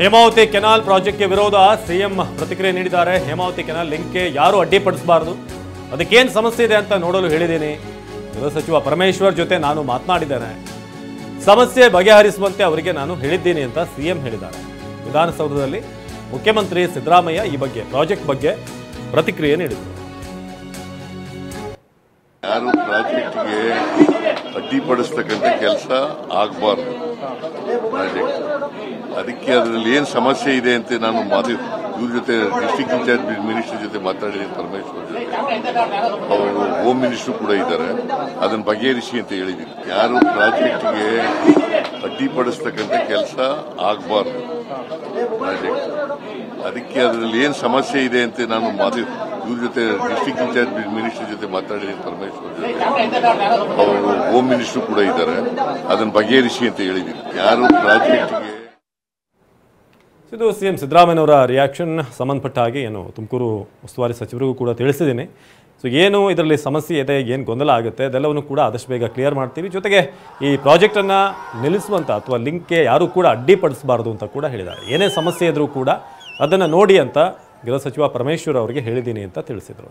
Hemavathi canal ಪ್ರಾಜೆಕ್ಟ್ಗೆ ವಿರೋಧ CM ಪ್ರತಿಕ್ರಿಯೆ ನೀಡಿದ್ದಾರೆ. ಹೇಮಾವತಿ ಕೆನಾಲ್ ಲಿಂಕ್ಗೆ ಯಾರು ಅಡ್ಡಿಪಡಿಸಬಾರದು, ಅದಕ್ಕೇನು ಸಮಸ್ಯೆ ಇದೆ ಅಂತ ನೋಡಲು ಹೇಳಿದ್ದೀನಿ. ಗೃಹ ಸಚಿವ ಪರಮೇಶ್ವರ್ ಜೊತೆ ನಾನು ಮಾತನಾಡಿದ್ದೇನೆ, ಸಮಸ್ಯೆ ಬಗೆಹರಿಸುವಂತೆ ಅವರಿಗೆ ನಾನು ಹೇಳಿದ್ದೀನಿ ಅಂತ ಸಿಎಂ ಹೇಳಿದ್ದಾರೆ. ವಿಧಾನಸೌಧದಲ್ಲಿ ಮುಖ್ಯಮಂತ್ರಿ ಸಿದ್ದರಾಮಯ್ಯ ಈ ಬಗ್ಗೆ ಪ್ರಾಜೆಕ್ಟ್ ಬಗ್ಗೆ ಪ್ರತಿಕ್ರಿಯೆ ನೀಡಿದರು. ಯಾರು ಪ್ರಾಜೆಕ್ಟ್ಗೆ ಅಡ್ಡಿಪಡಿಸ್ತಕ್ಕಂಥ ಕೆಲಸ ಆಗಬಾರ್ದು. ಪ್ರಾಜೆಕ್ಟ್ ಅದಕ್ಕೆ ಅದರಲ್ಲಿ ಏನು ಸಮಸ್ಯೆ ಇದೆ ಅಂತ ನಾನು ಇವ್ರ ಜೊತೆ ಡಿಸ್ಟ್ರಿಕ್ಟ್ ಇನ್ಚಾರ್ಜ್ ಮಿನಿಸ್ಟರ್ ಜೊತೆ ಮಾತಾಡಿದ್ದೀನಿ, ಪರಮೇಶ್ವರ್ ಜೊತೆ. ಅವರು ಹೋಮ್ ಮಿನಿಸ್ಟರ್ ಕೂಡ ಇದ್ದಾರೆ, ಅದನ್ನು ಬಗೆಹರಿಸಿ ಅಂತ ಹೇಳಿದ್ದೀನಿ. ಯಾರು ಪ್ರಾಜೆಕ್ಟ್ಗೆ ಅಡ್ಡಿಪಡಿಸ್ತಕ್ಕಂಥ ಕೆಲಸ ಆಗಬಾರ್ದು. ಪ್ರಾಜೆಕ್ಟ್ ಅದಕ್ಕೆ ಅದರಲ್ಲಿ ಏನು ಸಮಸ್ಯೆ ಇದೆ ಅಂತ ನಾನು ಇವ್ರ ಜೊತೆ ಡಿಸ್ಟ್ರಿಕ್ಟ್ ಇನ್ಚಾರ್ಜ್ ಮಿನಿಸ್ಟರ್ ಜೊತೆ ಮಾತಾಡಿದ್ದೀನಿ, ಪರಮೇಶ್ವರ್ ಜೊತೆ. ಅವರು ಹೋಮ್ ಮಿನಿಸ್ಟರ್ ಕೂಡ ಇದ್ದಾರೆ, ಅದನ್ನು ಬಗೆಹರಿಸಿ ಅಂತ ಹೇಳಿದ್ದೀನಿ. ಯಾರು ಪ್ರಾಜೆಕ್ಟ್ಗೆ ಇದು ಸಿಎಂ ಸಿದ್ದರಾಮಯ್ಯನವರ ರಿಯಾಕ್ಷನ್ ಸಂಬಂಧಪಟ್ಟ ಹಾಗೆ ಏನು ತುಮಕೂರು ಉಸ್ತುವಾರಿ ಸಚಿವರಿಗೂ ಕೂಡ ತಿಳಿಸಿದ್ದೀನಿ. ಸೊ ಏನು ಇದರಲ್ಲಿ ಸಮಸ್ಯೆ ಇದೆ, ಏನು ಗೊಂದಲ ಆಗುತ್ತೆ ಅದೆಲ್ಲವನ್ನು ಕೂಡ ಆದಷ್ಟು ಬೇಗ ಕ್ಲಿಯರ್ ಮಾಡ್ತೀವಿ. ಜೊತೆಗೆ ಈ ಪ್ರಾಜೆಕ್ಟನ್ನು ನಿಲ್ಲಿಸುವಂಥ ಅಥವಾ ಲಿಂಕ್ಗೆ ಯಾರೂ ಕೂಡ ಅಡ್ಡಿಪಡಿಸಬಾರ್ದು ಅಂತ ಕೂಡ ಹೇಳಿದ್ದಾರೆ. ಏನೇ ಸಮಸ್ಯೆ ಇದ್ರೂ ಕೂಡ ಅದನ್ನು ನೋಡಿ ಅಂತ ಗೃಹ ಸಚಿವ ಪರಮೇಶ್ವರ್ ಅವರಿಗೆ ಹೇಳಿದ್ದೀನಿ ಅಂತ ತಿಳಿಸಿದರು.